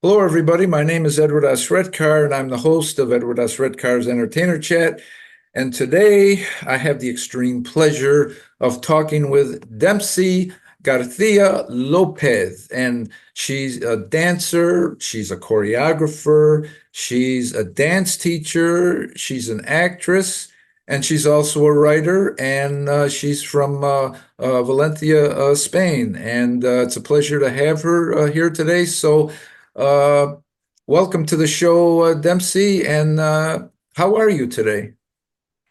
Hello, everybody. My name is Edward S. Redcar, and I'm the host of Edward S. Redcar's Entertainer Chat. And today I have the extreme pleasure of talking with Dempsse Garcia Lopez. And she's a dancer, she's a choreographer, she's a dance teacher, she's an actress, and she's also a writer. And she's from Valencia, Spain. And it's a pleasure to have her here today. So, uh, welcome to the show, Dempsse, and how are you today?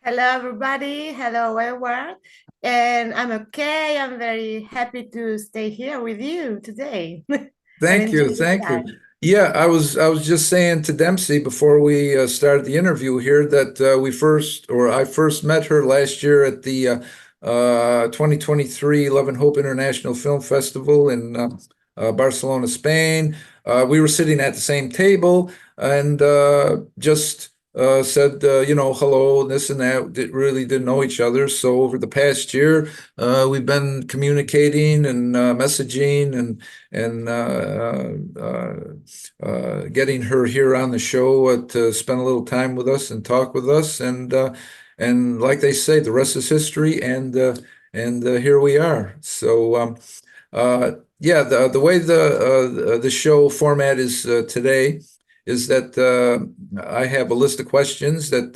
Hello, everybody. Hello, Edward. And I'm okay. I'm very happy to stay here with you today and Thank enjoy you, the thank you. time. Yeah, I was just saying to Dempsey before we started the interview here that I first met her last year at the 2023 Love and Hope International Film Festival in Barcelona, Spain. We were sitting at the same table and just said, hello, this and that. Really didn't know each other. So over the past year, we've been communicating and messaging and getting her here on the show to spend a little time with us and talk with us. And like they say, the rest is history. And here we are. So yeah, the way the show format is today is that I have a list of questions that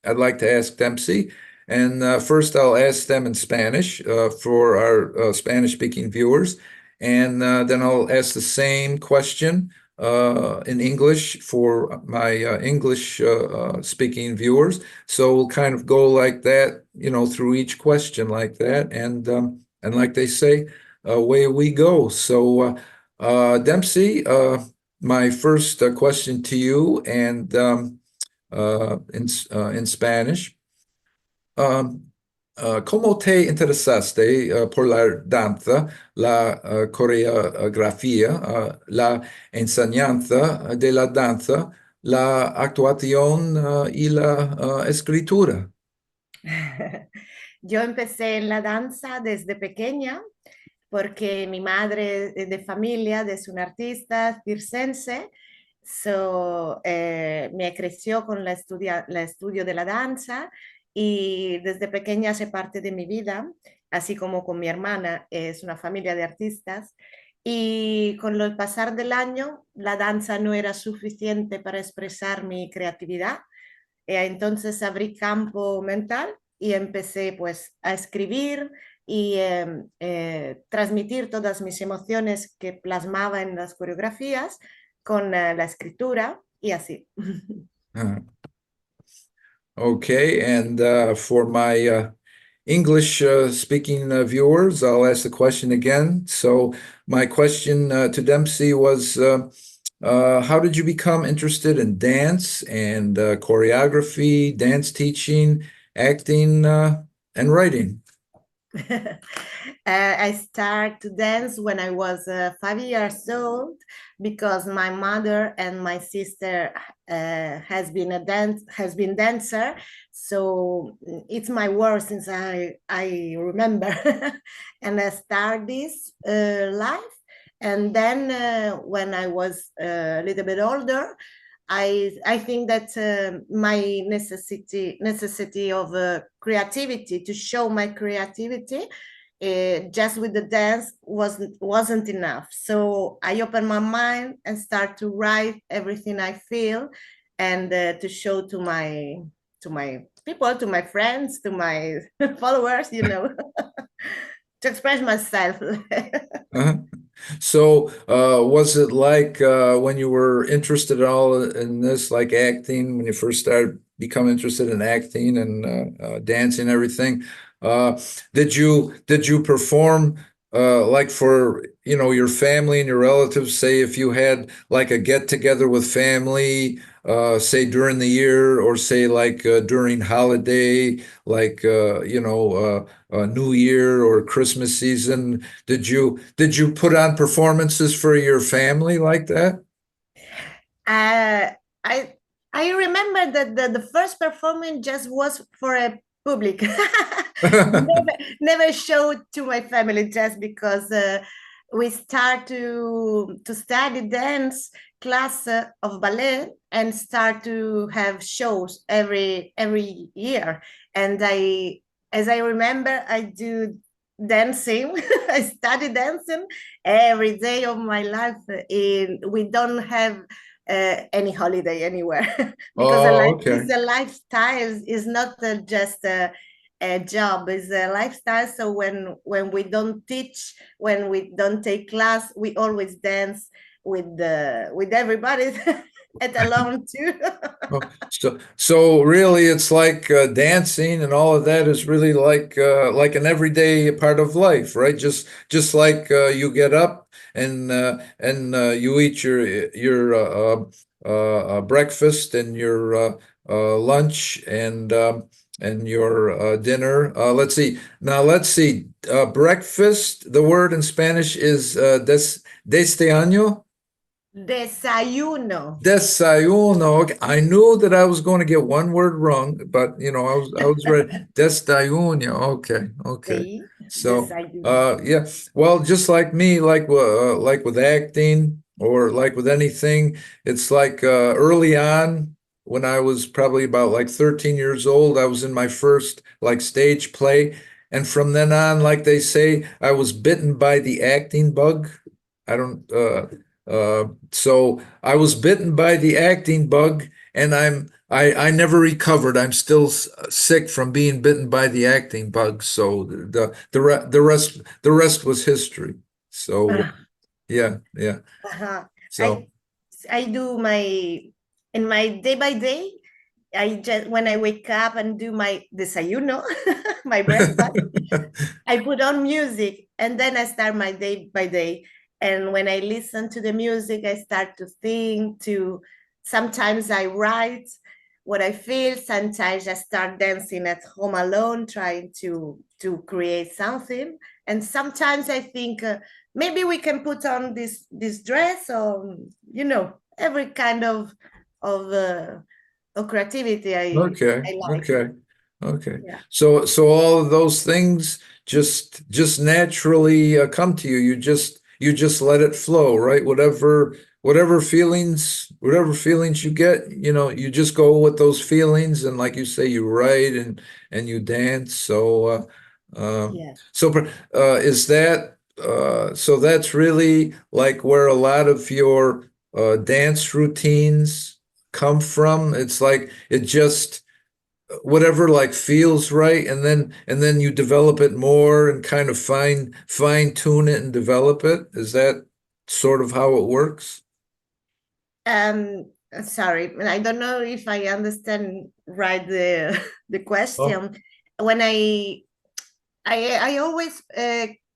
I'd like to ask Dempsey. And first, I'll ask them in Spanish for our Spanish-speaking viewers. And then I'll ask the same question in English for my English speaking viewers. So we'll kind of go like that, through each question like that. And like they say, away we go. So, Dempsey, my first question to you, and in Spanish. Um, ¿Cómo te interesaste por la danza, la coreografía, la enseñanza de la danza, la actuación y la escritura? Yo empecé en la danza desde pequeña porque mi madre es de familia es una artista circense, me creció con la estudio de la danza y desde pequeña hace parte de mi vida, así como con mi hermana, es una familia de artistas. Y con el pasar del año, la danza no era suficiente para expresar mi creatividad. Entonces abrí campo mental y empecé pues a escribir y transmitir todas mis emociones que plasmaba en las coreografías con la escritura y así. Uh, Okay, and for my English speaking viewers, I'll ask the question again. So, my question to Dempsey was how did you become interested in dance and choreography, dance teaching, acting, and writing? I started to dance when I was 5 years old because my mother and my sister has been dancer, so it's my work since I remember, and I started this life. And then when I was a little bit older, I think that my necessity of creativity to show my creativity just with the dance wasn't enough. So I opened my mind and start to write everything I feel and to show to my people, to my friends, to my followers, to express myself. Uh-huh. So, was it like when you were interested at all in this, like acting, when you first started become interested in acting and dancing and everything? Uh, did you perform like for your family and your relatives? Say if you had like a get together with family, say during the year, or say like during holiday, like New Year or Christmas season. Did you put on performances for your family like that? uh, I I remember that the first performance just was for a public. never, never showed to my family just because we start to study dance class of ballet and start to have shows every year. And as I remember, I do dancing. I study dancing every day of my life. We don't have any holiday anywhere because Oh, okay. it's a lifestyle. It's not just a job. It's a lifestyle. So when we don't teach, when we don't take class, we always dance with everybody at alone too. Oh, so really, it's like dancing and all of that is really like an everyday part of life, right? Just like you get up and you eat your breakfast and your lunch and your dinner. Let's see. Now let's see. Breakfast. The word in Spanish is desayuno. Desayuno. Desayuno. Okay. I knew that I was going to get one word wrong, but I was ready. Desayuno. Okay, okay. Sí, So, desayuno. yeah. Well, just like me, like with acting or like with anything, it's like early on when I was probably about like 13 years old, I was in my first like stage play, and from then on, like they say, I was bitten by the acting bug. I don't. So I was bitten by the acting bug, and I never recovered. I'm still sick from being bitten by the acting bug. So the rest was history. So yeah, yeah. Uh-huh. So I I do my in my day by day. I just when I wake up and do my desayuno, my breakfast, I put on music and then I start my day by day. And when I listen to the music, I start to think, to sometimes I write what I feel, sometimes I start dancing at home alone, trying to create something. And sometimes I think maybe we can put on this dress or every kind of creativity Okay, I like. okay, okay. Yeah. So all of those things just naturally come to you. You just let it flow, right? Whatever feelings you get, you just go with those feelings, and like you say, you write and you dance. Uh, Yeah. is that so? That's really like where a lot of your dance routines come from. It's like it just whatever like feels right, and then you develop it more and kind of fine tune it and develop it. Is that sort of how it works? Um, Sorry, I don't know if I understand right the Oh, question. When I always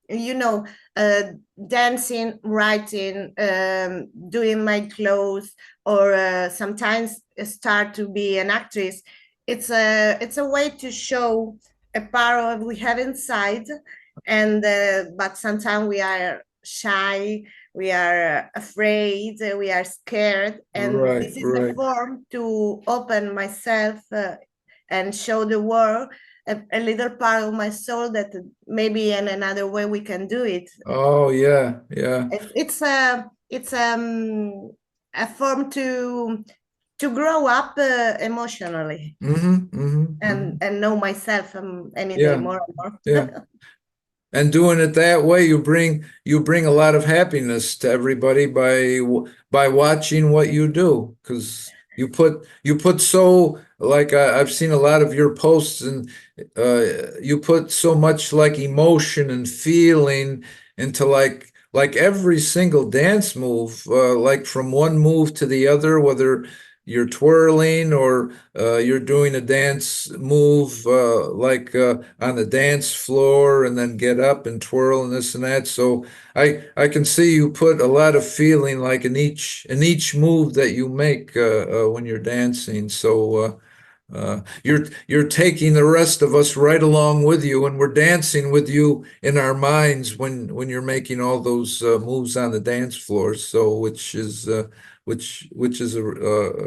you know uh, dancing, writing, doing my clothes, or sometimes start to be an actress. It's a way to show a part of we have inside, and but sometimes we are shy, we are afraid, we are scared, and right, this is a right. form to open myself and show the world a little part of my soul that maybe in another way we can do it. Oh, yeah, yeah. It's a form to grow up emotionally Mm-hmm. and know myself any day Yeah, more and yeah. more. And doing it that way, you bring a lot of happiness to everybody by watching what you do, because you put so like I've seen a lot of your posts, and you put so much like emotion and feeling into like every single dance move, like from one move to the other, whether you're twirling or you're doing a dance move on the dance floor and then get up and twirl and this and that. So I can see you put a lot of feeling like in each move that you make when you're dancing. So you're taking the rest of us right along with you, and we're dancing with you in our minds when you're making all those moves on the dance floor. So which is a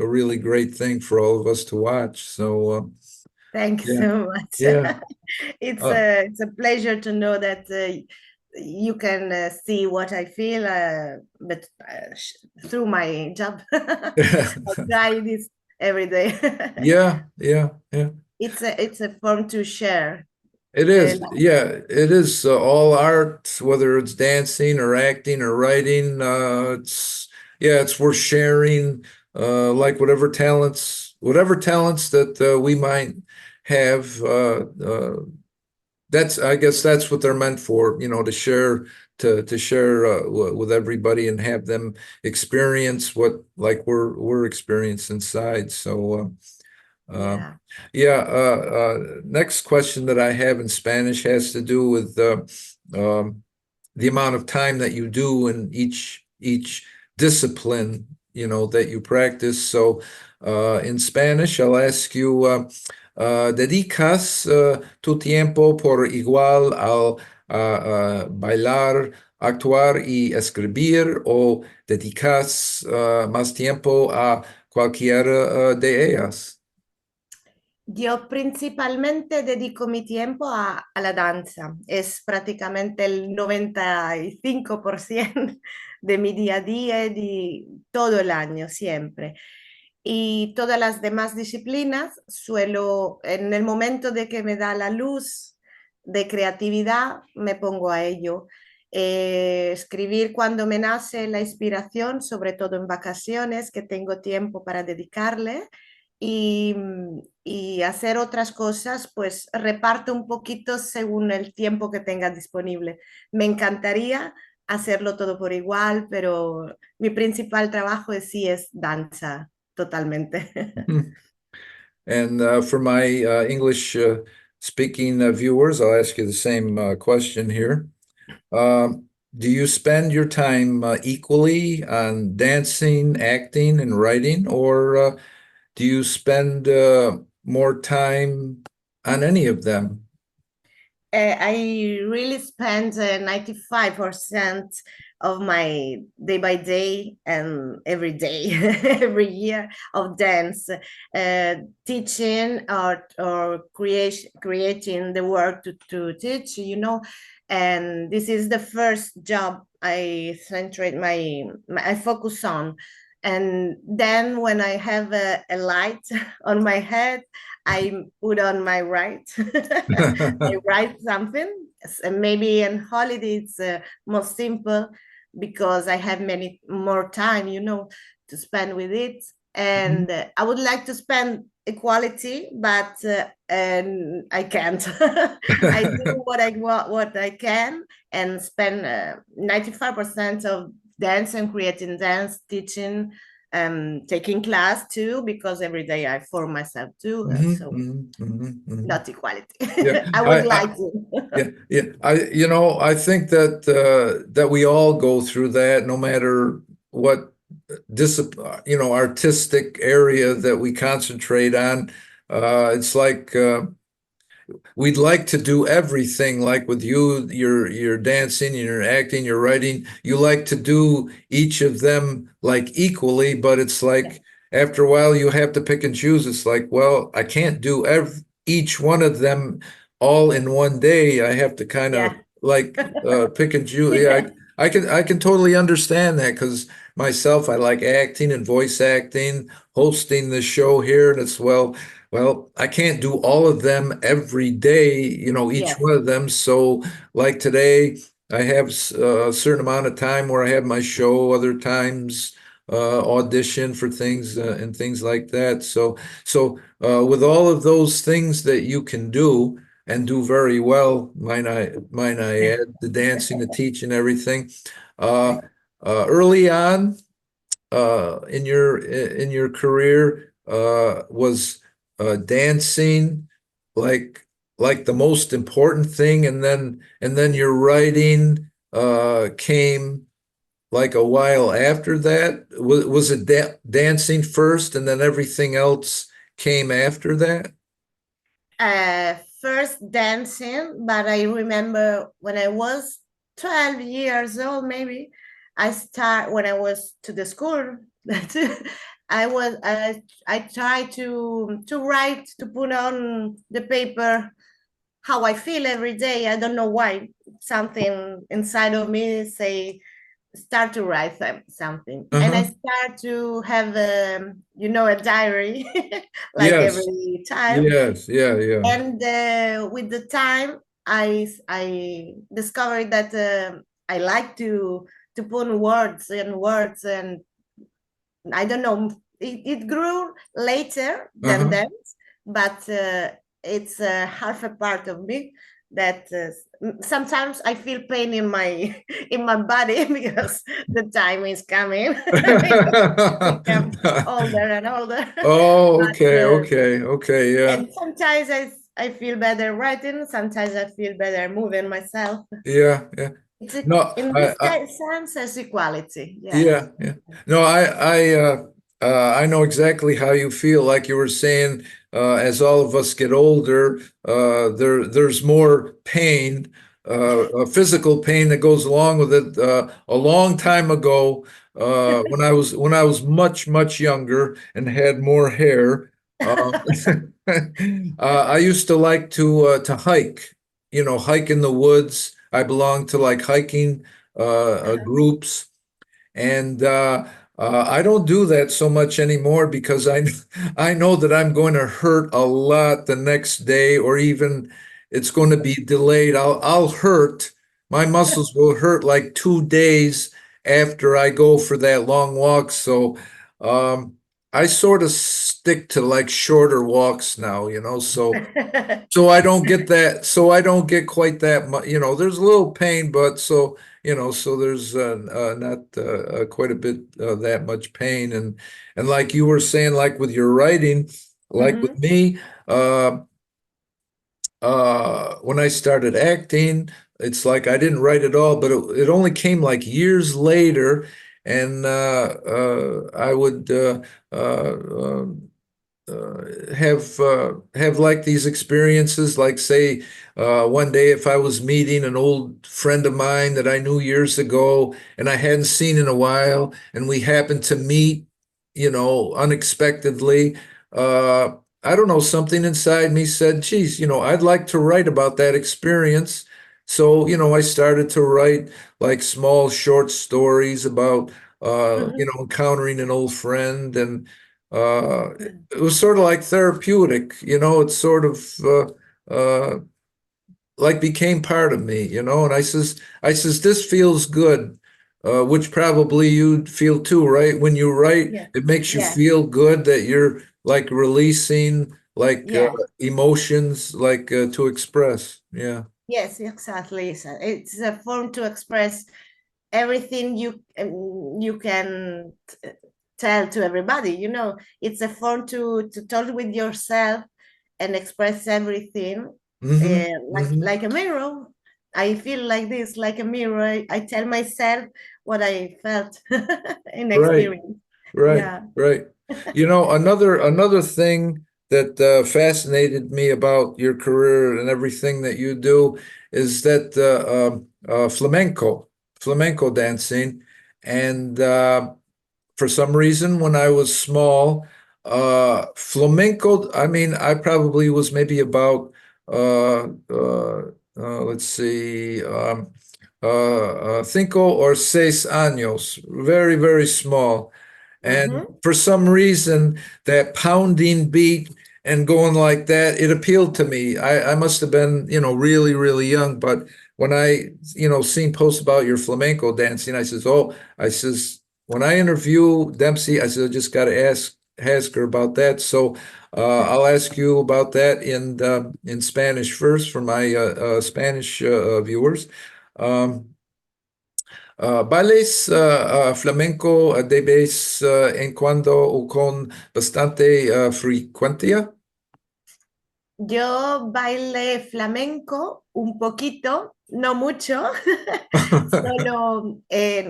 really great thing for all of us to watch. So Thank you yeah, so much. yeah. It's Uh, a pleasure to know that you can see what I feel, but through my job, I try this every day. Yeah, yeah, yeah. It's a form to share. It Uh, is. Yeah, it is all art, whether it's dancing or acting or writing. It's yeah, it's worth sharing. Like whatever talents that we might have. That's I guess that's what they're meant for, to share to share with everybody and have them experience what like we're experiencing inside. So yeah, yeah, next question that I have in Spanish has to do with the amount of time that you do in each discipline, that you practice. So, in Spanish, I'll ask you, ¿dedicas tu tiempo por igual al bailar, actuar y escribir, o dedicas más tiempo a cualquiera de ellas? yo principalmente dedico mi tiempo a la danza. Es prácticamente el 95% de mi día a día y de todo el año, siempre. Y todas las demás disciplinas suelo, en el momento de que me da la luz de creatividad, me pongo a ello. Escribir cuando me nace la inspiración, sobre todo en vacaciones, que tengo tiempo para dedicarle. Y, y hacer otras cosas, pues reparto un poquito según el tiempo que tenga disponible. Me encantaría hacerlo todo por igual, pero mi principal trabajo sí es danza, totalmente. And for my English speaking viewers, I'll ask you the same question here. Do you spend your time equally on dancing, acting, and writing, or do you spend more time on any of them? I really spend 95% of my day by day and every day, every year of dance, teaching or creating the work to teach, And this is the first job I centrate I focus on. And then when I have a light on my head, I put on my right. I write something. And maybe in holiday it's more simple because I have many more time, to spend with it. And I would like to spend equality, but and I can't. I do what I can and spend 95% of dance and creating dance, teaching, taking class too, because every day I form myself too. So not equality. Yeah, I would like to. yeah, yeah. I think that that we all go through that, no matter what discipline, artistic area that we concentrate on. It's like we'd like to do everything, like with you, you're dancing, you're acting, you're writing. You like to do each of them like equally, but it's like after a while you have to pick and choose. It's like, well, I can't do each one of them all in one day. I have to kind of Yeah. like pick and choose. Yeah, I can totally understand that because myself, I like acting and voice acting, hosting the show here, and it's well, I can't do all of them every day, each Yes. one of them. So, like today, I have a certain amount of time where I have my show, other times audition for things and things like that. So, with all of those things that you can do and do very well, might I add, the dancing, the teaching, everything. Uh, Early on, in your career was dancing like the most important thing, and then your writing came like a while after that? Was it dancing first and then everything else came after that? First dancing, but I remember when I was 12 years old, maybe I start when I was to the school. I tried to write, to put on the paper how I feel every day. I don't know why. Something inside of me say start to write something, and I Uh-huh. start to have a diary like Yes. every time. Yes. Yeah. Yeah. And with the time, I discovered that I like to put words and words, and I don't know. It grew later than Uh-huh. that, but it's half a part of me that sometimes I feel pain in my in my body because the time is coming. Because I become older and older. Oh, But okay, okay, okay, yeah, and sometimes I feel better writing. Sometimes I feel better moving myself. yeah, yeah. It's a, No, in this sense, as equality. Yes. yeah, yeah. No, I know exactly how you feel. Like you were saying, as all of us get older, there's more pain, physical pain that goes along with it. A long time ago, when I was much younger and had more hair, I used to like to hike. You know, hike in the woods. I belonged to like hiking groups. And I don't do that so much anymore because I know that I'm going to hurt a lot the next day, or even it's going to be delayed. I'll hurt. My muscles will hurt like 2 days after I go for that long walk. So um, I sort of stick to like shorter walks now, you know. So I don't get that. So I don't get quite that much. You know, there's a little pain, but so there's not quite a bit that much pain. And like you were saying, like with your writing, like with Mhm. me, when I started acting, it's like I didn't write it all, but it only came like years later, and I would. Um, have like these experiences, like say one day if I was meeting an old friend of mine that I knew years ago and I hadn't seen in a while, and we happened to meet, you know, unexpectedly. uh I don't know, something inside me said, geez, you know, I'd like to write about that experience. So, you know, I started to write like small short stories about you Mhm. know, encountering an old friend. And it was sort of like therapeutic, you know. It's sort of like became part of me, you know. And I says, this feels good, which probably you'd feel too, right? When you write, Yes. it makes you Yes. feel good that you're like releasing like Yes. emotions, like to express. Yeah. Yes. Exactly. It's a form to express everything you can tell to everybody. It's a form to talk with yourself and express everything, Hmm. Hmm. like a mirror. I feel like this, like a mirror. I tell myself what I felt in Right. experience. Right, Yeah. right. You know, another thing that fascinated me about your career and everything that you do is that flamenco dancing. And for some reason, when I was small, flamenco, I mean, I probably was maybe about, let's see, cinco or seis años, very, very small. And Mm-hmm. for some reason, that pounding beat and going like that, it appealed to me. I must have been, you know, really, really young. But when I, you know, seen posts about your flamenco dancing, I says, oh, I says, when I interview Dempsey, I said, I just got to ask her about that. So I'll ask you about that in Spanish first for my Spanish viewers. Um, bailes flamenco de vez en cuando o con bastante frecuencia. Yo bailé flamenco un poquito, no mucho, solo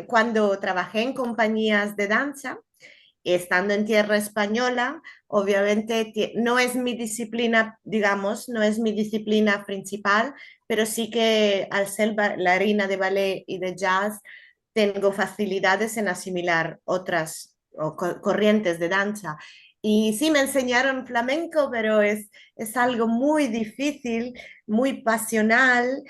cuando trabajé en compañías de danza, estando en tierra española. Obviamente no es mi disciplina, digamos, no es mi disciplina principal, pero sí que al ser bailarina de ballet y de jazz, tengo facilidades en asimilar otras corrientes de danza. Y sí, me enseñaron flamenco, pero es algo muy difícil, muy pasional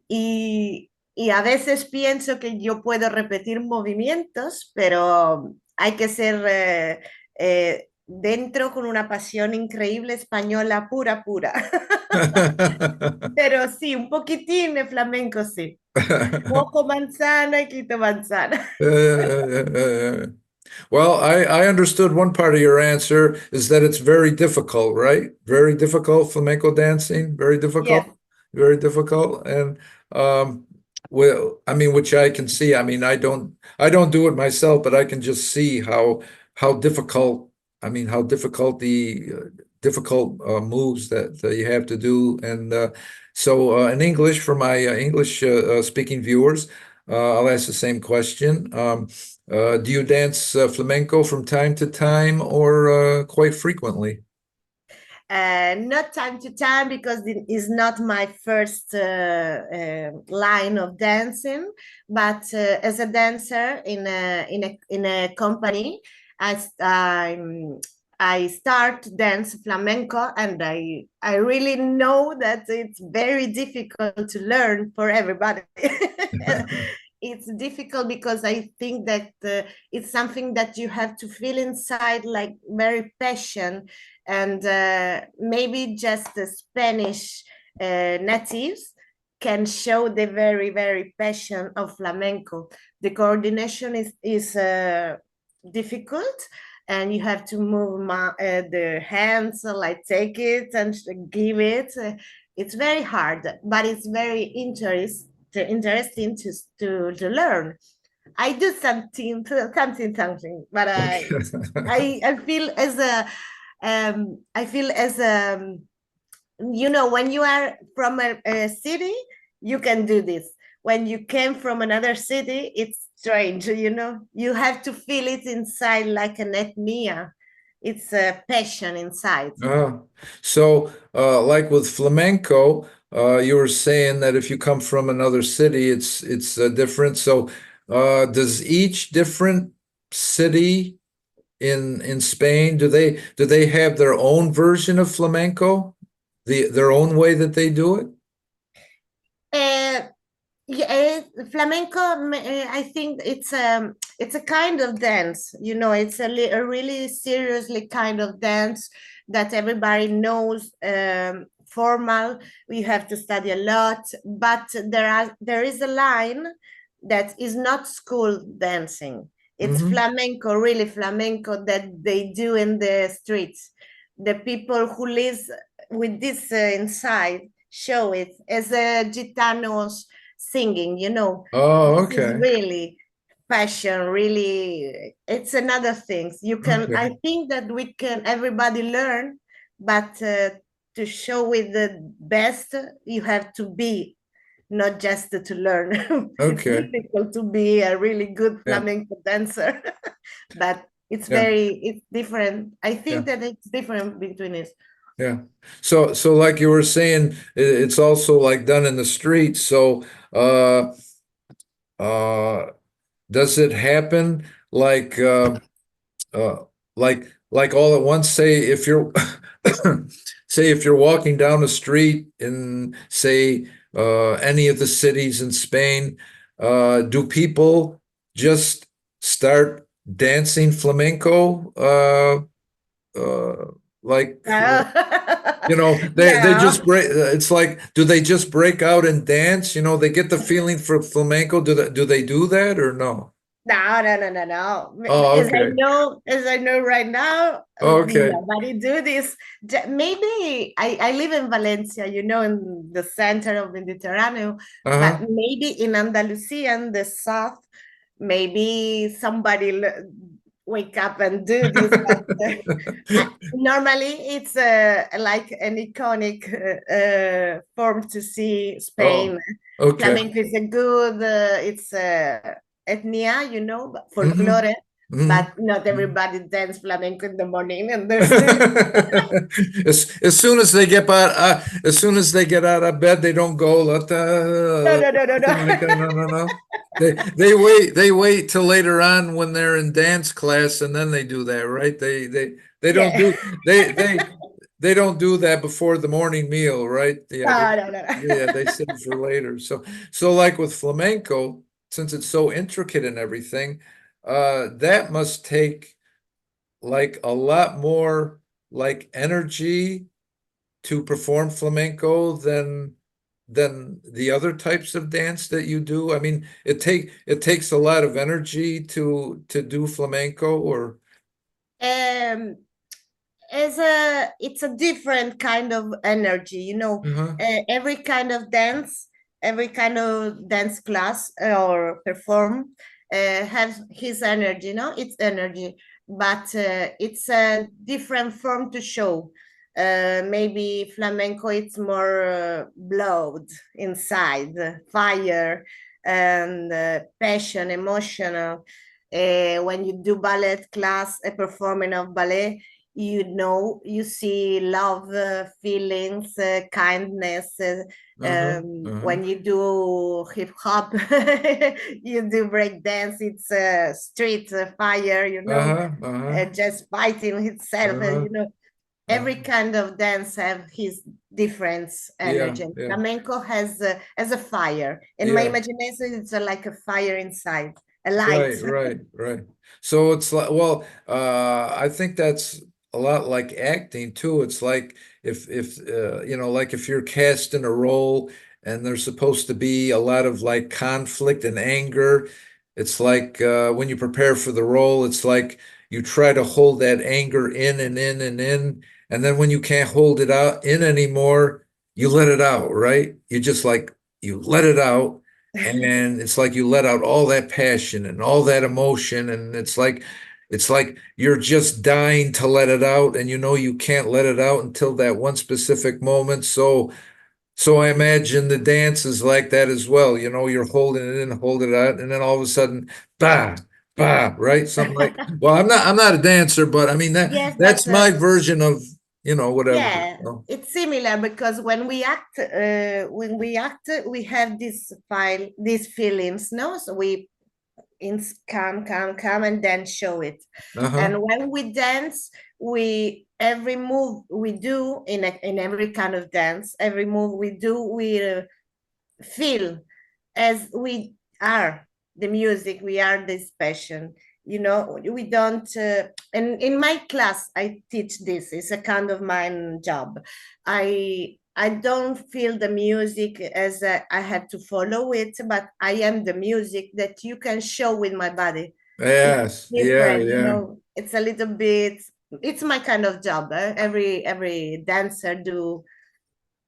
y a veces pienso que yo puedo repetir movimientos, pero hay que ser dentro con una pasión increíble española pura, pura. Pero sí, un poquitín de flamenco, sí. Cojo manzana y quito manzana. Uh, well, I understood one part of your answer is that it's very difficult, right? Very difficult flamenco dancing, very difficult, Yes. very difficult. And well, I mean, which I can see. I mean, I don't do it myself, but I can just see how difficult, I mean, how difficult the difficult moves that you have to do. And so in English, for my English speaking viewers, I'll ask the same question. Do you dance flamenco from time to time or quite frequently? Not time to time because it is not my first line of dancing, but as a dancer in a company, I I start dance flamenco, and I really know that it's very difficult to learn for everybody. It's difficult because I think that it's something that you have to feel inside, like very passion, and maybe just the Spanish natives can show the very passion of flamenco. The coordination is difficult, and you have to move the hands, like take it and give it. It's very hard, but it's very interesting to learn. I do something, but I feel as a I feel as a you know, when you are from a city, you can do this. When you came from another city, it's strange, you know. You have to feel it inside like an ethnia. It's a passion inside. Uh, so, like with flamenco, you were saying that if you come from another city, it's different. So, does each different city in Spain do they have their own version of flamenco, their own way that they do it? Uh, yeah, flamenco. I think it's a kind of dance. You know, it's a really seriously kind of dance that everybody knows. Formal. We have to study a lot, but there is a line that is not school dancing. It's Hmm. flamenco, really flamenco that they do in the streets. The people who live with this inside show it as a gitanos singing, you know. Oh, This is okay. really passion, really, it's another things. You can, Okay. I think that we can, everybody learn, but to show with the best, you have to be, not just to learn. It's Okay. difficult to be a really good Yeah. flamenco dancer, but Yeah. it's different. I Yeah. think that it's different between it. Yeah. So like you were saying, it's also like done in the streets. So, uh, does it happen like, uh, like all at once? Say if you're, say if you're walking down the street in, say, any of the cities in Spain, do people just start dancing flamenco, uh, like? You know, they Yeah. just break. It's like, do they just break out and dance? You know, they get the feeling for flamenco. Do they do that or no? No. Oh, okay. As I know right now, Okay. nobody do this. Maybe I live in Valencia, you know, in the center of Mediterranean, but Uh-huh. maybe in Andalusia, in the south, maybe somebody wake up and do this. But normally, it's like an iconic form to see Oh, Spain. okay. Flamenco is a good, it's ethnia, you know, Hmm. folklore, Hmm. but not everybody dance flamenco in the morning and they're still. As soon as they get out, as soon as they get out of bed, they don't go. No. No, no, no. They wait till later on when they're in dance class and then they do that, right? They don't Yeah. do they don't do that before the morning meal, right? Yeah, No, no, no, yeah, they no. save for later. So like with flamenco, since it's so intricate and everything, that must take like a lot more like energy to perform flamenco than the other types of dance that you do? I mean, it takes a lot of energy to do flamenco or Um, it's a different kind of energy, uh-huh, every kind of dance, every kind of dance class or perform has his energy, it's energy, but it's a different form to show. Maybe flamenco, it's more blood inside, fire, and passion, emotional. When you do ballet class, a performing of ballet, you see love, feelings, kindness. uh-huh, uh-huh, When you do hip hop, you do break dance, it's street fire, uh-huh, uh-huh, just fighting itself. uh-huh, Every uh-huh. kind of dance have his different Yeah, energy. yeah, Flamenco has a fire. In my yeah. imagination, it's like a fire inside, a light. Right, right, right. So it's like, well, I think that's a lot like acting too. It's like if you know, like if you're cast in a role and there's supposed to be a lot of like conflict and anger, it's like when you prepare for the role, it's like you try to hold that anger in and in and in, and then when you can't hold it out in anymore, you let it out, right? You just like you let it out and it's like you let out all that passion and all that emotion and it's like you're just dying to let it out and you know you can't let it out until that one specific moment. So I imagine the dance is like that as well. You know, you're holding it in, holding it out, and then all of a sudden, bah, bah, right? Something like, well, I'm not a dancer, but I mean Yes, that's but my version of, whatever. yeah, it's similar because when we act, we have this file, these feelings, no? So we calm, calm, calm, and then show it. Uh-huh. And when we dance, we every move we do in every kind of dance, every move we do, we feel as we are the music, we are this passion. We don't. And in my class, I teach this. It's a kind of my job. I don't feel the music as I have to follow it, but I am the music that you can show with my body. It's Yes. Yeah, different, yeah. It's a little bit. It's my kind of job. Every dancer do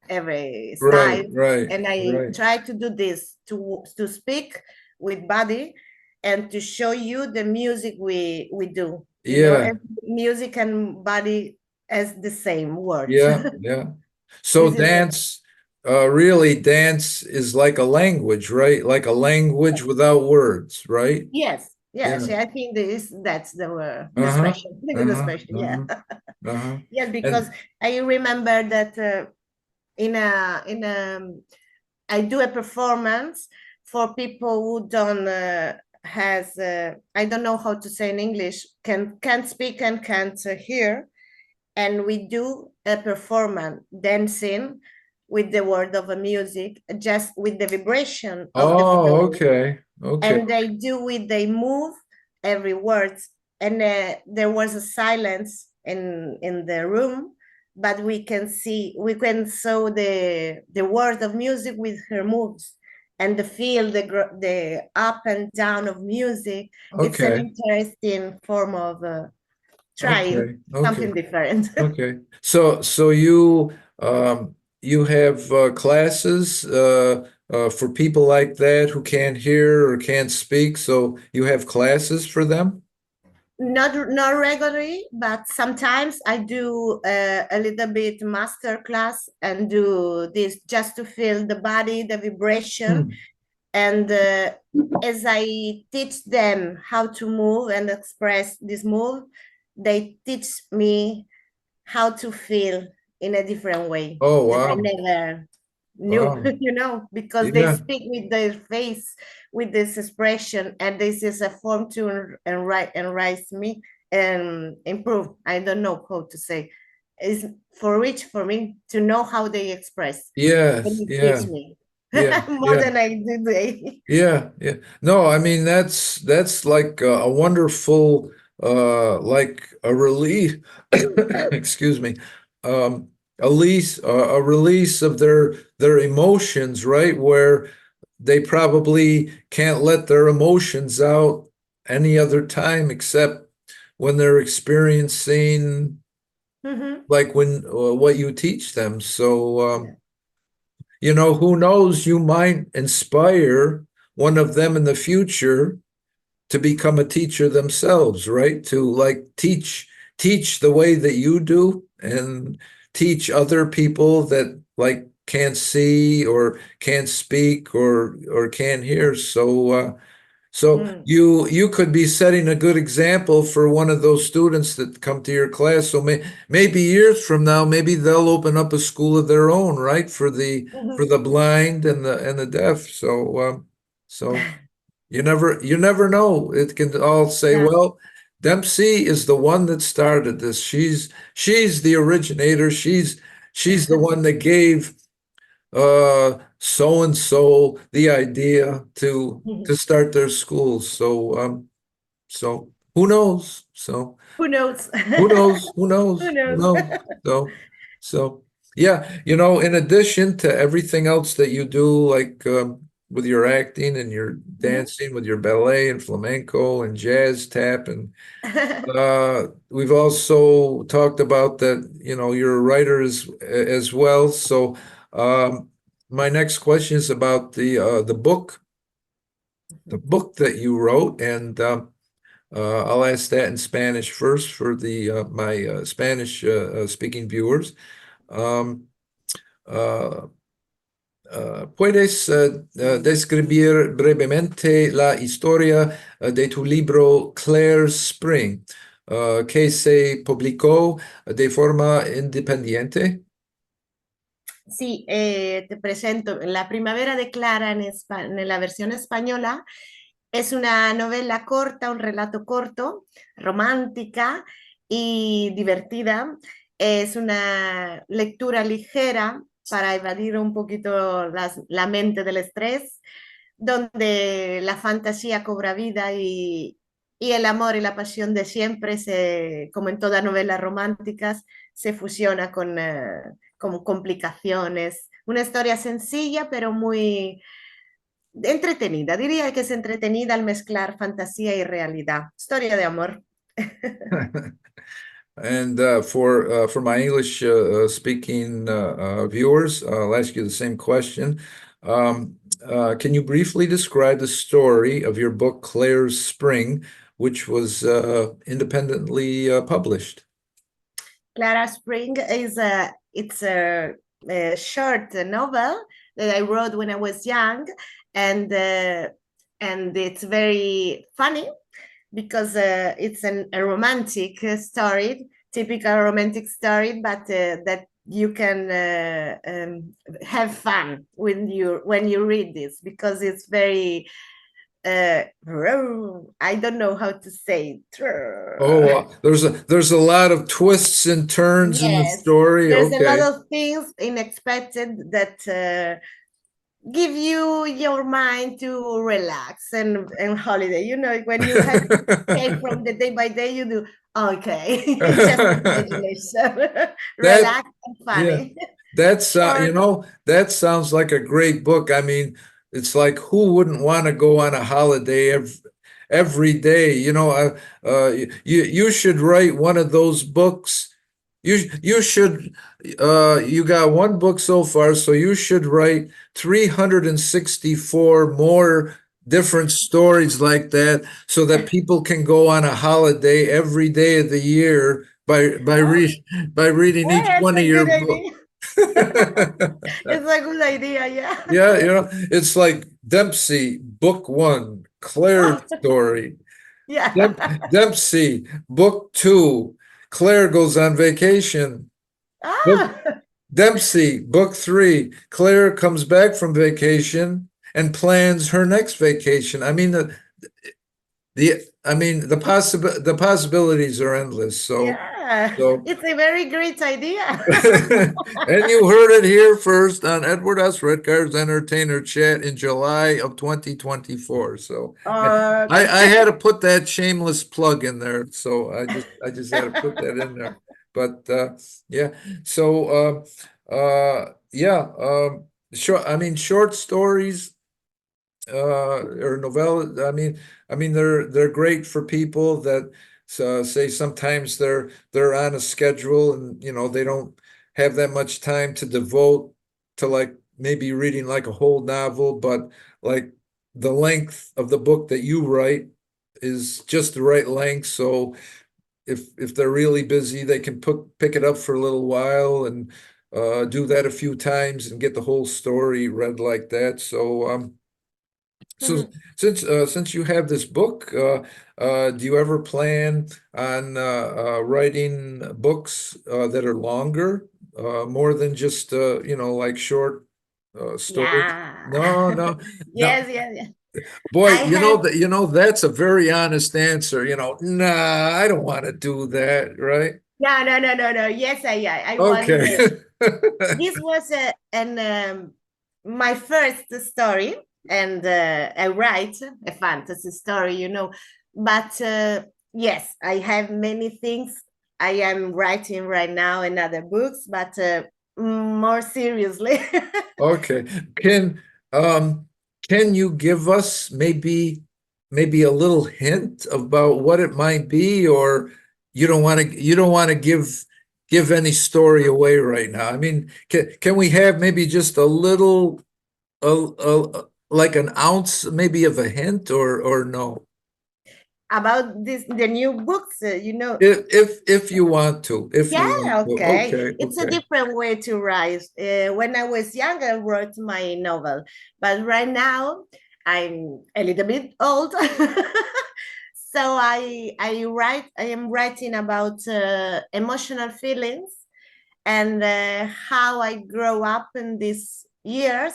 every Right, style, right, and I right. try to do this to speak with body and to show you the music we do. Yeah, And music and body as the same words. yeah, yeah. So This is dance, really, dance is like a language, right? Like a language without words, right? yes, yes. Yeah. I think that's the Uh-huh. expression. The Uh-huh. expression, yeah. Uh-huh. Uh-huh. Yes, because And I remember that in a I do a performance for people who don't has I don't know how to say in English, can't speak and can't hear, and we do a performance dancing with the word of a music, just with the vibration of the oh, flow, okay. Okay. and they move every word, and there was a silence in the room, but we can saw the word of music with her moves, and the feel the up and down of music. It's an Okay. interesting form of trying Okay. Okay. something different. Okay. So you have classes for people like that who can't hear or can't speak. So you have classes for them? Not regularly, but sometimes I do a little bit master class and do this just to feel the body, the vibration, Hmm. and as I teach them how to move and express this move, they teach me how to feel in a different way Oh, that I wow. never. new, Wow. because they Yeah. speak with their face, with this expression, and this is a form to enrich me and improve. I don't know how to say. Is for rich for me to know how they express. And Yes. it teach Yeah. me Yeah. more Yeah. than I do today. Yeah, yeah. No, I mean that's like a wonderful like a release excuse me. Um a release of their emotions, right? Where they probably can't let their emotions out any other time except when they're experiencing Mhm. like when what you teach them. So Yeah. who knows, you might inspire one of them in the future to become a teacher themselves, right? To like teach the way that you do and teach other people that like can't see or can't speak or can't hear. So Mm. you could be setting a good example for one of those students that come to your class. So maybe years from now, maybe they'll open up a school of their own, right? For Mhm. the blind and the deaf. So you never know. It can all say, Yeah. well, Dempsey is the one that started this. She's the originator. She's the one that gave so and so the idea to start their schools. So who knows? So Who knows? who knows? Who Who knows? Who knows? knows? So yeah, in addition to everything else that you do, like with your acting and your Mhm. dancing, with your ballet and flamenco and jazz tap, and we've also talked about that, you're a writer as well. So my next question is about the book that you wrote, and I'll ask that in Spanish first for the my Spanish speaking viewers. Um, uh, ¿Puedes describir brevemente la historia de tu libro Claire Spring, que se publicó de forma independiente? Sí, te presento La Primavera de Clara en la versión española. Es una novela corta, un relato corto, romántica y divertida. Es una lectura ligera para evadir un poquito la mente del estrés, donde la fantasía cobra vida y el amor y la pasión de siempre, como en todas novelas románticas, se fusiona con complicaciones. Una historia sencilla, pero muy entretenida. Diría que es entretenida al mezclar fantasía y realidad. Historia de amor. And for my English speaking viewers, I'll ask you the same question. Can you briefly describe the story of your book Claire's Spring, which was independently published? Clara Spring it's a short novel that I wrote when I was young, and it's very funny because it's a romantic story, typical romantic story, but that you can have fun when you read this because it's very I don't know how to say Oh, it. there's a lot of twists and turns in the Yes, story. there's a lot Okay. of things unexpected that give you your mind to relax and holiday. When you have to escape from the day by day, you do okay. It's just imagination, That relax and Yeah, funny, that's short. that sounds like a great book. I mean, it's like who wouldn't want to go on a holiday every day? You should write one of those books. You should you got one book so far, so you should write 364 more different stories like that so that people can go on a holiday every day of the year Oh, by reading each that's one of a your good books. idea. It's a good idea, yeah. Yeah, it's like Dempsey, book one, Claire's story. Yeah. Dempsey, book two, Claire goes on vacation. Book Ah, Dempsey, book 3. Claire comes back from vacation and plans her next vacation. I mean the possibilities are endless. Yeah, So it's a very great idea. and you heard it here first on Edward S. Redcard's Entertainer Chat in July of 2024. So Okay. I had to put that shameless plug in there. So I just had to put that in there. But yeah, so yeah, short stories or novella. I mean they're great for people that say sometimes they're on a schedule and they don't have that much time to devote to like maybe reading like a whole novel, but like the length of the book that you write is just the right length. So if they're really busy, they can pick it up for a little while and do that a few times and get the whole story read like that. So since you have this book, do you ever plan on writing books that are longer, more than just like short stories? Yeah. No, no, no. Yes, yes, yes. Boy, I have that's a very honest answer. Nah, I don't want to do that, right? no, no, no, no, no. Yes, I was. Okay. This was my first story, and I write a fantasy story, But yes, I have many things I am writing right now in other books, but more seriously. Okay. Can um can you give us maybe a little hint about what it might be, or you don't want to give any story away right now? I mean, can we have maybe just a little like an ounce maybe of a hint, or no? About the new books, If you want to, if you want Yeah, to. okay. Okay, It's a okay. different way to write. When I was young, I wrote my novel, but right now I'm a little bit old. So I am writing about emotional feelings and how I grow up in these years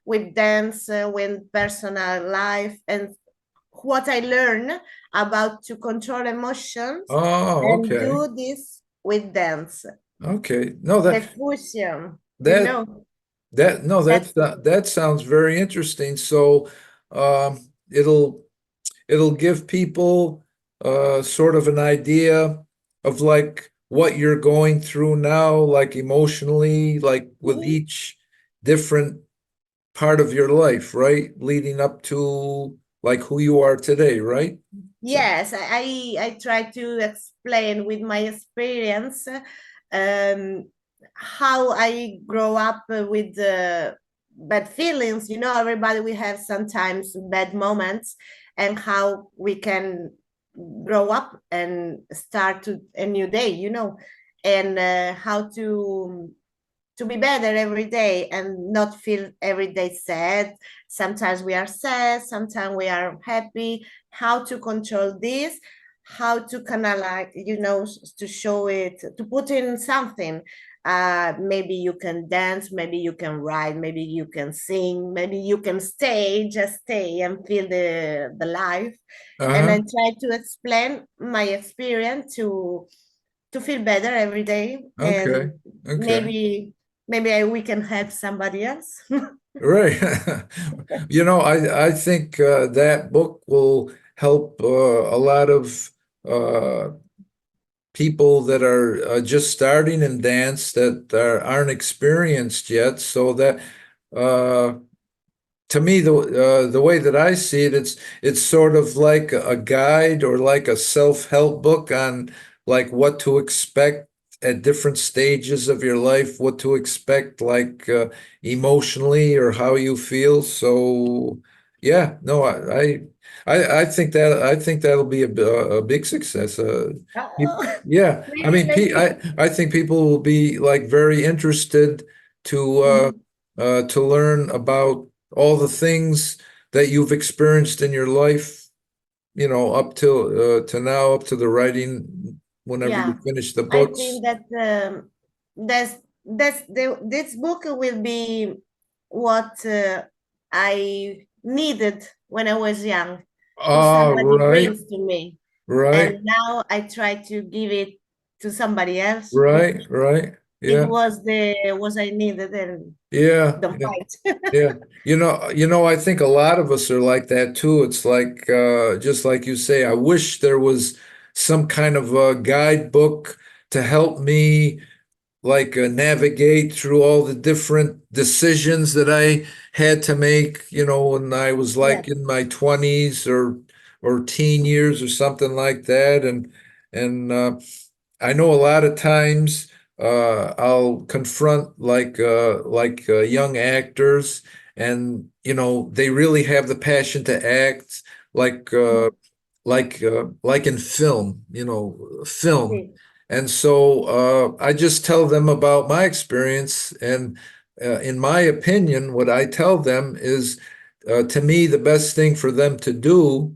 with dance, with personal life, and what I learn about to control emotions Oh, and okay. do this with dance. Okay. No, The fusion, that That no, that's that sounds very interesting. So, it'll give people sort of an idea of like what you're going through now, like emotionally, like with each different part of your life, right? Leading up to like who you are today, right? So, yes, I try to explain with my experience um, how I grow up with bad feelings. Everybody we have sometimes bad moments, and how we can grow up and start a new day. And how to be better every day and not feel every day sad. Sometimes we are sad, sometimes we are happy. How to control this, how to canalize, to show it, to put in something. Maybe you can dance, maybe you can write, maybe you can sing, maybe you can just stay and feel the life. And I uh-huh. try to explain my experience to feel better every day, Okay. and Okay. maybe we can help somebody else. Right. I think that book will help a lot of uh, people that are just starting in dance that aren't experienced yet. So that uh, to me, the way that I see it, it's sort of like a guide or like a self-help book on like what to expect at different stages of your life, what to expect like emotionally or how you feel. So yeah, no, I think that'll be a big success. Oh, Yeah, I really, mean, maybe. I think people will be like very interested to Mhm. to learn about all the things that you've experienced in your life, up till to now, up to the writing, whenever you Yeah, finish the I books. think that that's this book will be what I needed when I was young. If Ah, somebody right, brings to me, and right, now I try to give it to somebody else. right. It Yeah, was the was I needed in yeah, the yeah. fight. Yeah, I think a lot of us are like that too. It's like just like you say, I wish there was some kind of a guidebook to help me like navigate through all the different decisions that I had to make, when I was Yes. like in my 20s or teen years or something like that. And I know a lot of times I'll confront like young actors, and they really have the passion to act like uh, like in film, film. Sí. And so I just tell them about my experience, and in my opinion, what I tell them is, to me, the best thing for them to do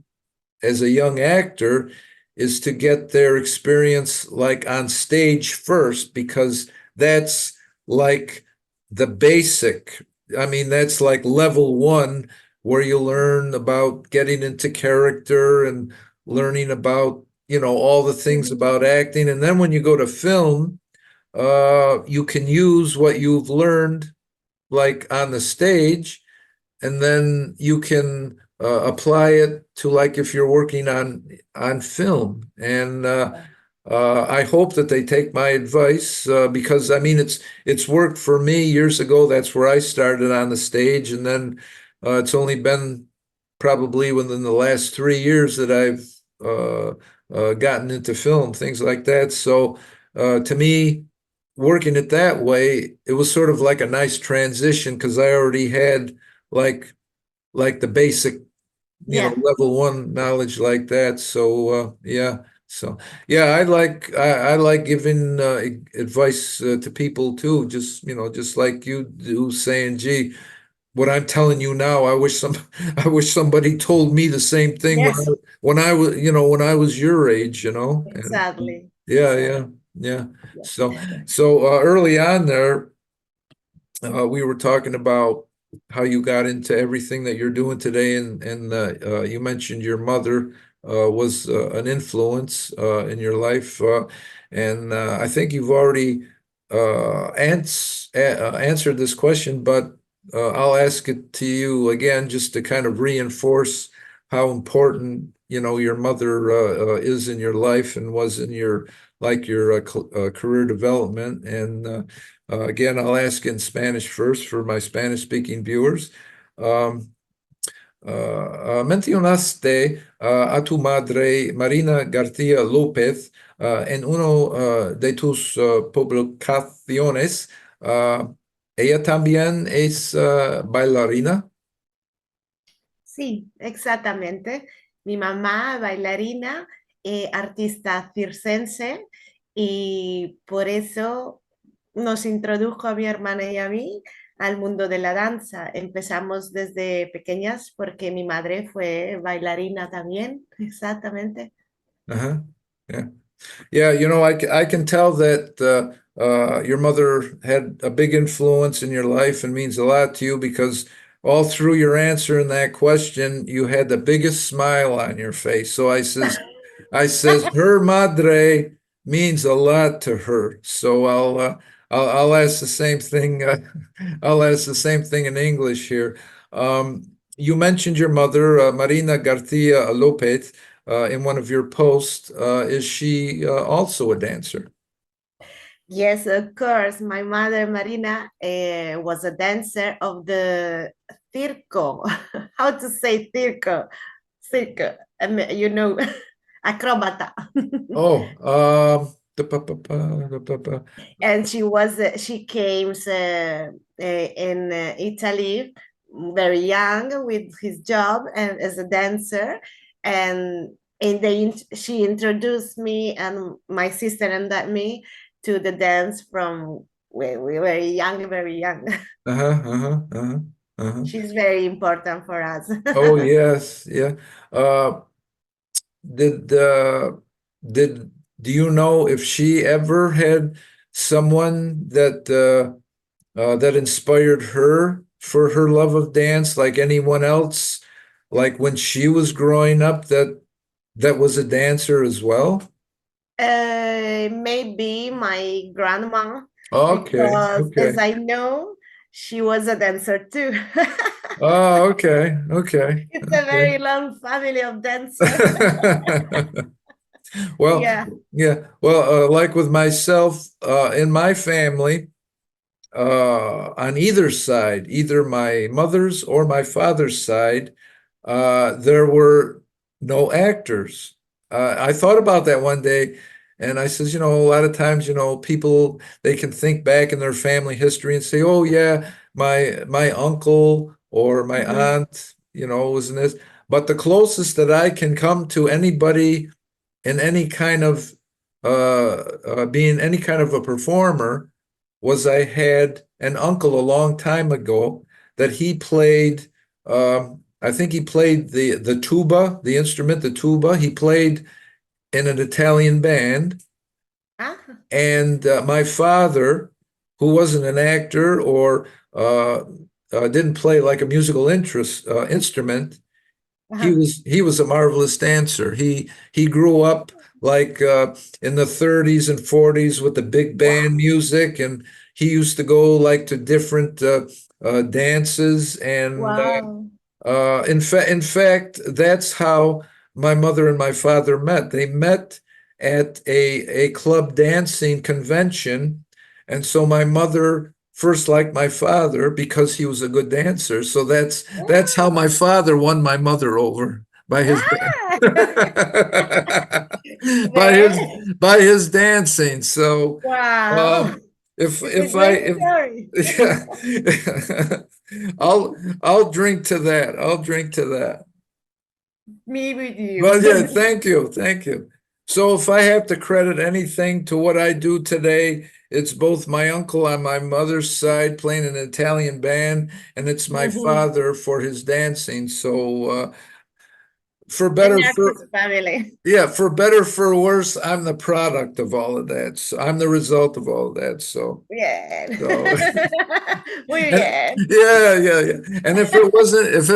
as a young actor is to get their experience like on stage first, because that's like the basic. I mean, that's like level one, where you learn about getting into character and learning about, all the things about acting. And then when you go to film, you can use what you've learned like on the stage, and then you can apply it to like if you're working on film. And I hope that they take my advice, because I mean it's worked for me years ago. That's where I started on the stage, and then it's only been probably within the last 3 years that I've gotten into film, things like that. So to me, working it that way, it was sort of like a nice transition, because I already had like the basic, Yeah. level one knowledge like that. So yeah. So yeah, I like giving advice to people too. Just like you do, saying, "Gee, what I'm telling you now, I wish some I wish somebody told me the same thing Yes. when I was when I was your age." And Exactly. yeah, Exactly. yeah, yeah. Yeah. So early on there, we were talking about how you got into everything that you're doing today, and you mentioned your mother was an influence in your life, and I think you've already answered this question, but I'll ask it to you again, just to kind of reinforce how important your mother is in your life, and was in your career development. And again, I'll ask in Spanish first for my Spanish-speaking viewers. Um, Mencionaste a tu madre, Marina García López, en uno de tus publicaciones. Ella también es bailarina. Sí, exactamente. Mi mamá, bailarina, artista circense, y por eso nos introdujo a mi hermana y a mí al mundo de la danza. Empezamos desde pequeñas porque mi madre fue bailarina también, exactamente. Uh-huh. Yeah. Yeah, I can tell that your mother had a big influence in your life and means a lot to you, because all through your answer in that question, you had the biggest smile on your face. So I says, her madre means a lot to her. So I'll ask the same thing. I'll ask the same thing in English here. You mentioned your mother, Marina Garcia Lopez, in one of your posts. Is she also a dancer? Yes, of course. My mother, Marina, was a dancer of the circo. How to say circo? Circo. Acrobata. Oh, da-pa-pa-pa. And she came in Italy very young with his job and as a dancer, and she introduced me and my sister and that me to the dance from we were young, very young. Uh-huh, uh-huh, uh-huh, uh-huh. She's very important for us. Oh yes, yeah. Uh, did uh, did do you know if she ever had someone that inspired her for her love of dance, like anyone else, like when she was growing up, that was a dancer as well? Maybe my grandma, Okay, because okay. as I know, she was a dancer too. Oh, okay, okay, It's a okay. very long family of dancers. Well, Yeah. yeah. Well, like with myself, in my family, on either side, either my mother's or my father's side, there were no actors. I thought about that one day, and I says, a lot of times, people they can think back in their family history and say, "Oh yeah, my uncle or my Mhm. aunt, was in this." But the closest that I can come to anybody in any kind of being any kind of a performer was I had an uncle a long time ago that he played. I think he played the tuba, the instrument, the tuba. He played in an Italian band, Ah, and my father, who wasn't an actor or didn't play like a musical instrument, he uh-huh. was he was a marvelous dancer. He grew up like in the 30s and 40s with the big band Wow. music, and he used to go like to different dances. And Wow. in fact, that's how my mother and my father met. They met at a club dancing convention, and so my mother first liked my father because he was a good dancer. So that's how my father won my mother over by his Ah! by his Very, by his dancing. So wow. um, if It's a if I great if story. yeah, I'll drink to that. I'll drink to that. Me with you. Well, yeah, thank you, thank you. So if I have to credit anything to what I do today, it's both my uncle on my mother's side playing an Italian band, and it's my Mhm. father for his dancing. So for An better artist for family. yeah, for better for worse, I'm the product of all of that. So I'm the result of all of that. Bien. So Muy And bien. yeah, yeah, yeah. And if it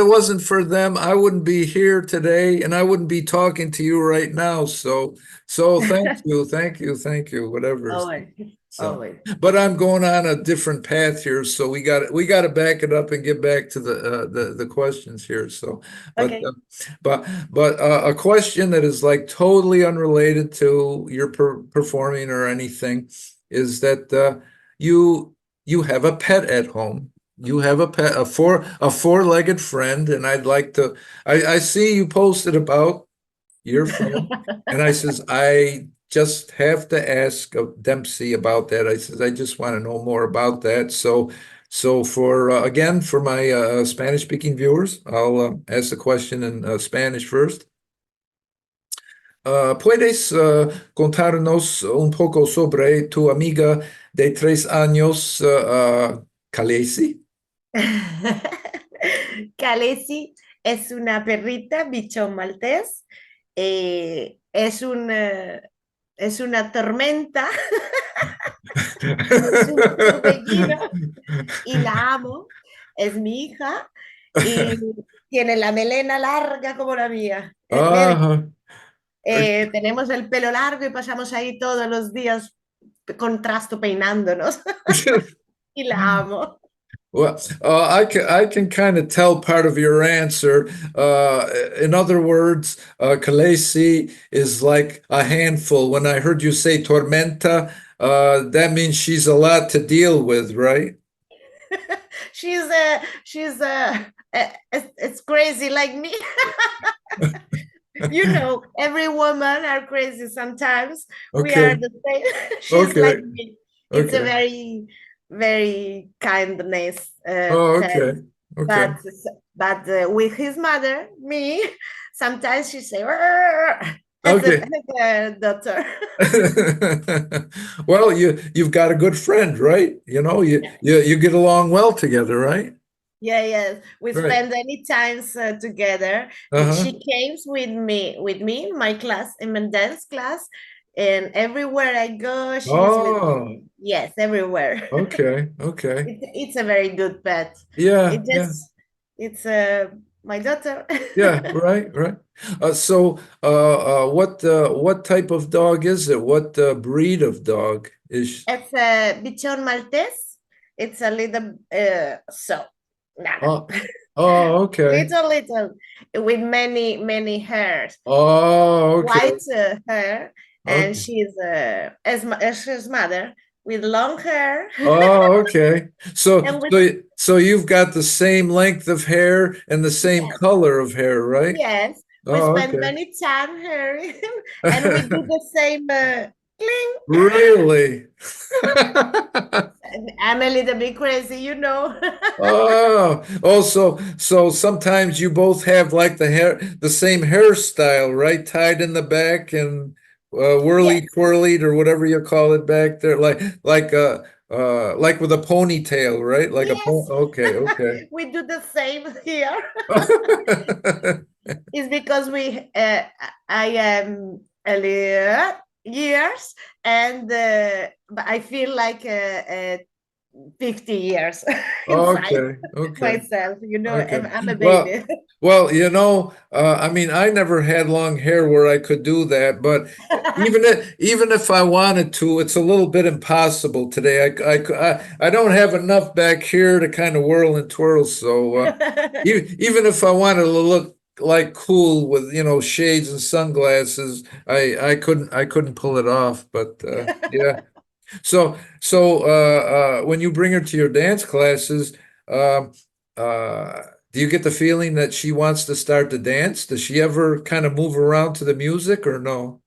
wasn't for them, I wouldn't be here today and I wouldn't be talking to you right now. So thank you, thank you, thank you, whatever. Always. So, Always. but I'm going on a different path here, so we got to back it up and get back to the questions here. So, but Okay. a question that is like totally unrelated to your performing or anything is that you you have a pet at home. You have a pet, a four-legged friend, and I'd like to. I see you posted about your friend. And I says, I just have to ask Dempsey about that. I says, I just want to know more about that. So for again, for my Spanish speaking viewers, I'll ask the question in Spanish first. ¿Puedes contarnos un poco sobre tu amiga de 3 años, Khaleesi? Khaleesi es una perrita, bichón maltés. Es una tormenta, es un torbellino y la amo. Es mi hija y tiene la melena larga como la mía. Es very. Ajá. Tenemos el pelo largo y pasamos ahí todos los días con trasto peinándonos y la amo. Well, I can kind of tell part of your answer. In other words, Khaleesi is like a handful. When I heard you say tormenta, that means she's a lot to deal with, right? It's crazy like me. You know, every woman are crazy sometimes. We are Okay, the same. She's like okay, me. It's a okay. very, very kindness Oh, pet. okay, okay, But with his mother, me, sometimes she say "Arr!" as a, okay. as a daughter. Well, you've got a good friend, right? You get along well together, right? Yeah, yes. We Right. spend any times together. Uh-huh. She came with me in my class, in my dance class. and everywhere I go, she's with Oh, me. Yes, everywhere. okay, okay. It's a very good pet. Yeah, It yeah, just it's my daughter. yeah, right, right. What type of dog is it? What breed of dog is? It's a Bichon Maltese. It's a little nada. Oh, oh, okay. Little with many hairs, Oh, okay. white hair, and Okay. she's as his mother with long hair. Oh, okay. So, And with so you've got the same length of hair and the same yes, color of hair, right? yes, we Oh, spend okay. many time here, and we do the same cling. Really? I'm a little bit crazy, you know. Oh, also, so sometimes you both have like the same hairstyle, right? Tied in the back and whirly Yes, twirlied or whatever you call it back there, like with a ponytail, right? Like a yes, okay, okay. we do the same here. It's because I am a little years, and but I feel like 50 years inside Okay, okay. myself. You know, Okay. I'm a Well, baby. I mean, I never had long hair where I could do that, but even if I wanted to, it's a little bit impossible today. I don't have enough back here to kind of whirl and twirl. So even if I wanted to look like cool with, shades and sunglasses, I couldn't pull it off. But yeah. So, when you bring her to your dance classes, um, do you get the feeling that she wants to start to dance? Does she ever kind of move around to the music or no?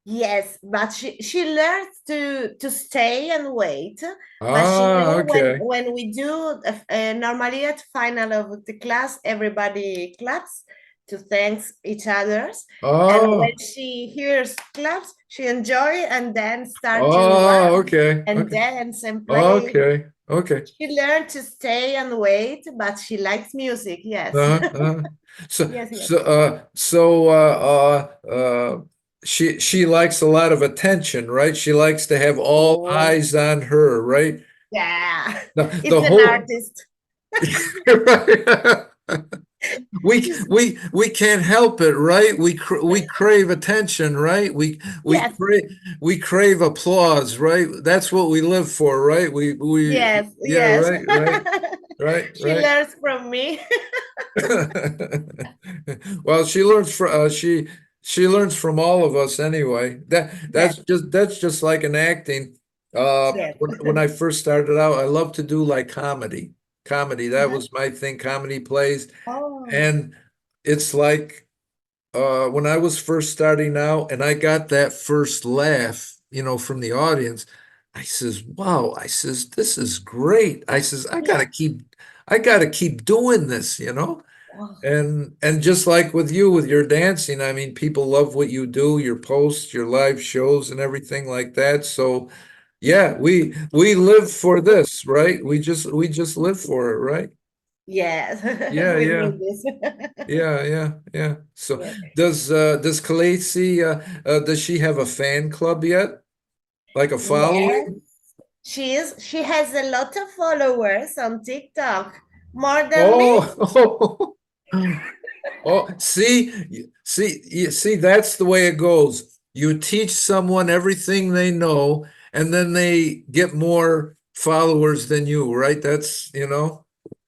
Yes, but she learns to stay and wait. But she Ah, know okay. when we do normally at final of the class, everybody claps to thanks each others. And when Oh, she hears claps, she enjoy and then start to oh, run okay, and okay, dance and play. okay, okay. She learned to stay and wait, but she likes music. Yes, Uh-huh. So, yes, yes. so, uh, so, uh, uh, uh, she likes a lot of attention, right? She likes to have all Oh, eyes on her, right? yeah. The It's an whole artist. we can't help it, right? We crave attention, right? Yes, We crave applause, right? That's what we live for, right? yes, Yeah, yes. She right. learns from me. Well, she learns from all of us anyway. Yes, That's just like an acting. yes. When I first started out, I loved to do like comedy. Comedy, that Uh-huh. was my thing, comedy plays. Oh, And it's like when I was first starting out and I got that first laugh, from the audience, I says, "Wow," I says, "This is great." I says, yes. I gotta keep doing this. Oh, And just like with you with your dancing, I mean, people love what you do, your posts, your live shows and everything like that. So yeah, we live for this, right? We just live for it, right? yes. Yeah, We yeah. need this. Yeah, yeah, yeah. So Yes. does Khaleesi does she have a fan club yet? Like a Yes. following? She has a lot of followers on TikTok, more than me. Oh, oh, see, that's the way it goes. You teach someone everything they know, and then they get more followers than you, right? That's.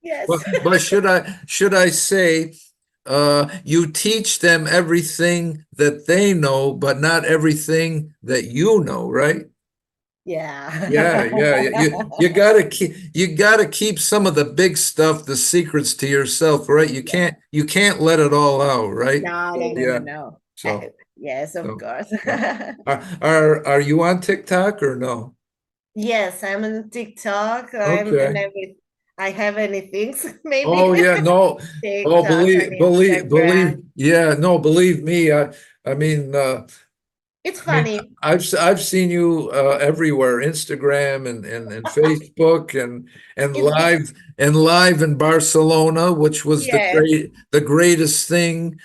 Yes. But should I say, you teach them everything that they know, but not everything that you know, right? Yeah, yeah, yeah. Yeah. You gotta keep some of the big stuff, the secrets to yourself, right? You Yes. can't let it all out, right? No, no, no, no, Yeah. no. So, Yes, of so course. yeah. Are you on TikTok or no? Yes, I'm on TikTok. I'm and Okay. every I have any things maybe Oh yeah, no. Oh, TikTok and believe. Instagram. Yeah, no, believe me. I mean, It's I mean, funny. I've seen you everywhere, Instagram and Facebook and It's live in Barcelona, which was yes, the greatest thing.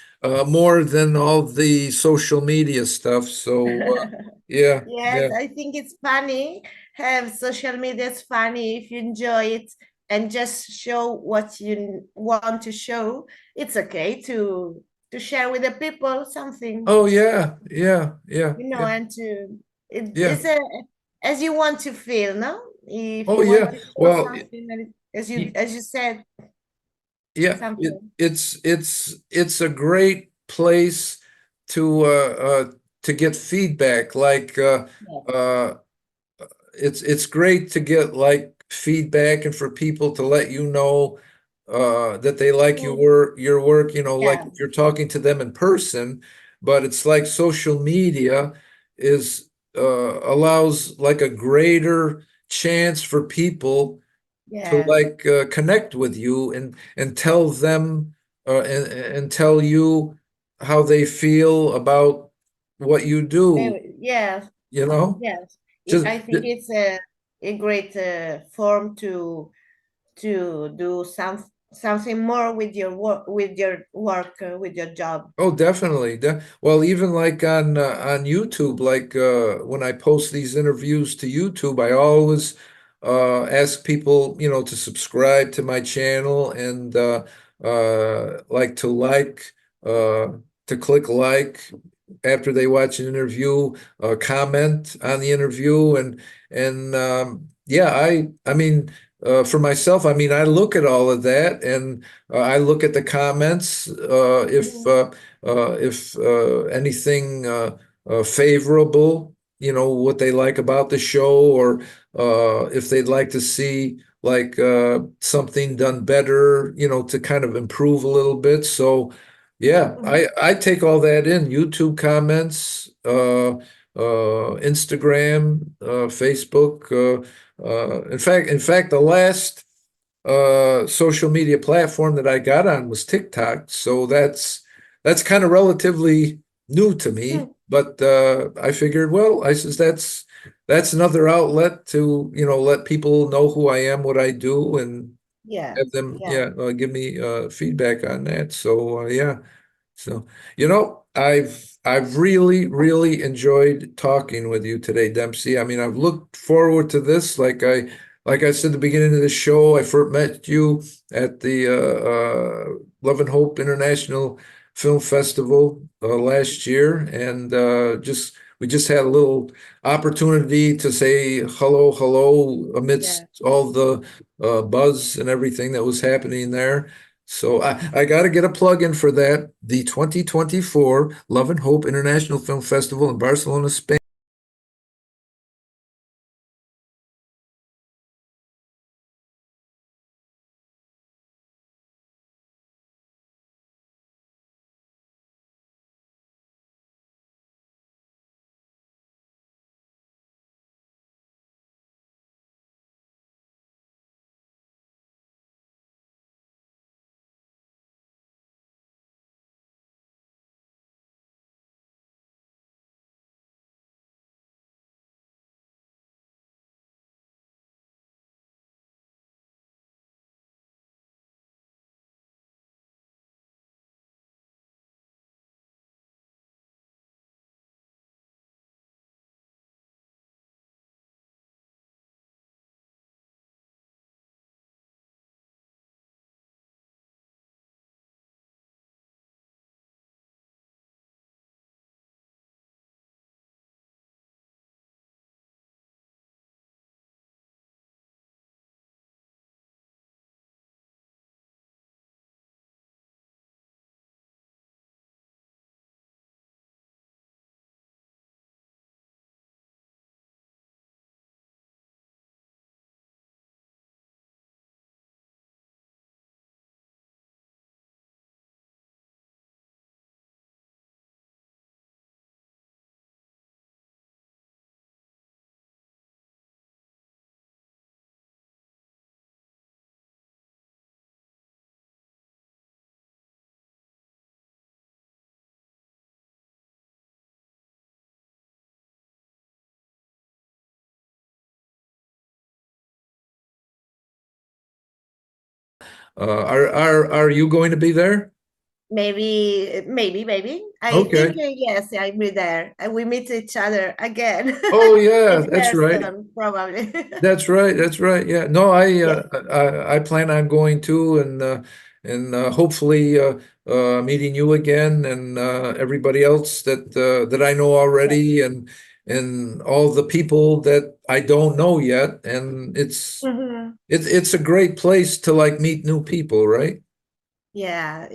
more than all the social media stuff. So yeah, Yes, yeah. I think it's funny. Have social media is funny if you enjoy it and just show what you want to show. It's okay to share with the people something, Oh yeah, yeah, yeah, you know, yeah, and to yeah. it's a as you want to feel, no? If Oh you want yeah. to show Well, something, and y- as you said, yeah. something. It's a great place to get feedback. Like Yes. uh, it's great to get like feedback and for people to let you know that they like Mm, your work, like yeah, if you're talking to them in person, but it's like social media is allows like a greater chance for people to yeah. like connect with you and tell them and tell you how they feel about what you do, Yes, you know? yes. Just I think it's a great form to do something more with your with your job. Oh, definitely. Well, even like on YouTube, like when I post these interviews to YouTube, I always ask people, to subscribe to my channel and like uh, to click like after they watch an interview, comment on the interview, and yeah, I mean, for myself, I mean, I look at all of that and I look at the comments Mhm. if anything favorable, what they like about the show, or if they'd like to see like something done better, to kind of improve a little bit. So, yeah, Mhm. I take all that in, YouTube comments, Instagram, Facebook. In fact, the last social media platform that I got on was TikTok. So that's kind of relatively new to me. Mm. But I figured, well, I says that's another outlet to, let people know who I am, what I do, and have Yes, them, yeah, yeah, give me feedback on that. So yeah. So, I've really, really enjoyed talking with you today, Dempsey. I mean, I've looked forward to this. Like I said at the beginning of the show, I first met you at the Love and Hope International Film Festival last year, and just we just had a little opportunity to say hello, hello amidst yeah. all the buzz and everything that was happening there. So I got to get a plug in for that. The 2024 Love and Hope International Film Festival in Barcelona, Spain. Are you going to be there? maybe. I think Okay. yes, I'll be there. We meet each other again Oh yeah, in that's right. person, probably. That's right. That's right. Yeah. No, Yes. I plan on going too, and hopefully meeting you again and everybody else that I know Yes. already, and all the people that I don't know yet. And Mhm. it's a great place to like meet new people, right? Yeah,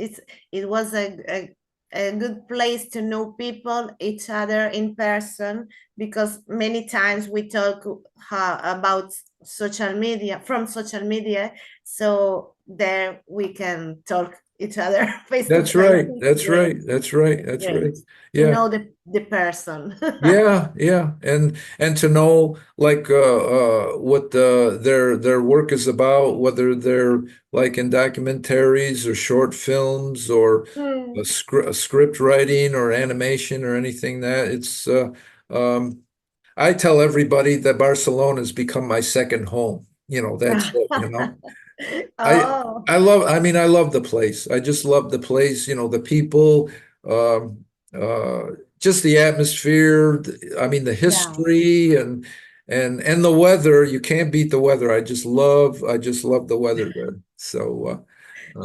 it was a good place to know people, each other in person, because many times we talk about social media from social media, so there we can talk each other face to That's face. right. That's right. That's right. It's That's right. great to Yeah. know the person. Yeah, yeah, and to know like what their work is about, whether they're like in documentaries or short films or Mm. a script writing or animation or anything that um I tell everybody that Barcelona has become my second home. That's it, you know. I Oh, I love the place. I just love the place, the people, um, just the atmosphere, I mean the yeah, history and the weather. You can't beat the weather. I just love the weather there. So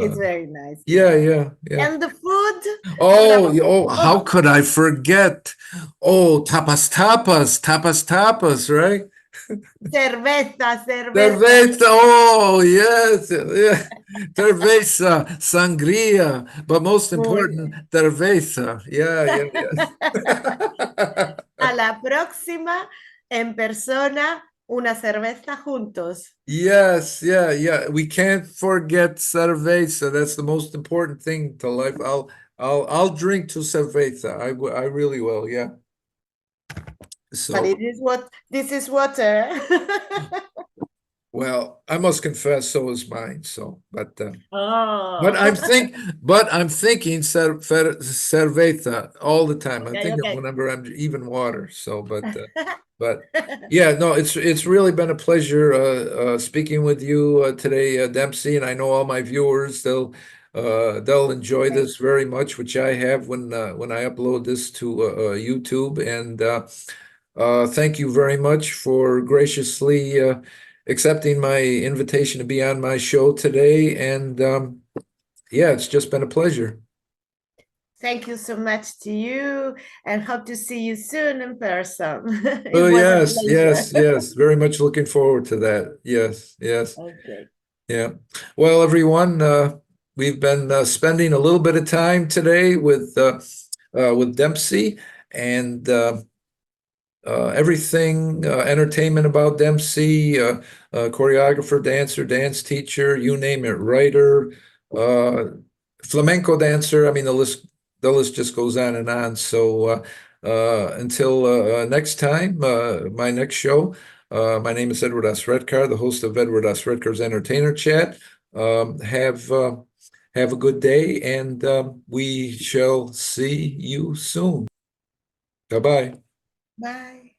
it's very nice. yeah, Yeah. yeah, yeah. And the food, Oh, no. oh, how Oh, could I forget? Oh, tapas, right? cerveza, cerveza. Cerveza, oh yes, yeah. Cerveza, sangria, but most Muy important, bien. cerveza. Yeah, yeah, yeah. A la próxima, en persona, una cerveza juntos. Yes, yeah, yeah. We can't forget cerveza. That's the most important thing to life. I'll drink to cerveza. I really will. Yeah. But So, it is what this is water. well, I must confess, so is mine. So, But Oh, I'm thinking cerveza all the time. I'm okay, thinking okay. whenever I'm even water. So, but yeah, no, it's really been a pleasure speaking with you today, Dempsey, and I know all my viewers they'll enjoy Thank this very much, which I have when I upload this to YouTube. And thank you very much for graciously accepting my invitation to be on my show today. And yeah, it's just been a pleasure. thank you so much to you, and hope to see you soon in person. Oh, It was a yes, pleasure. yes, yes. Very much looking forward to that. Yes, yes. Okay. Yeah. Well, everyone, we've been spending a little bit of time today with Dempsey and everything entertainment about Dempsey, choreographer, dancer, dance teacher, you name it, writer, uh, flamenco dancer. I mean, the list just goes on and on. So until next time, my next show. My name is Edward S. Redcar, the host of Edward S. Redcar's Entertainer Chat. Have a good day, and we shall see you soon. Bye bye. Bye.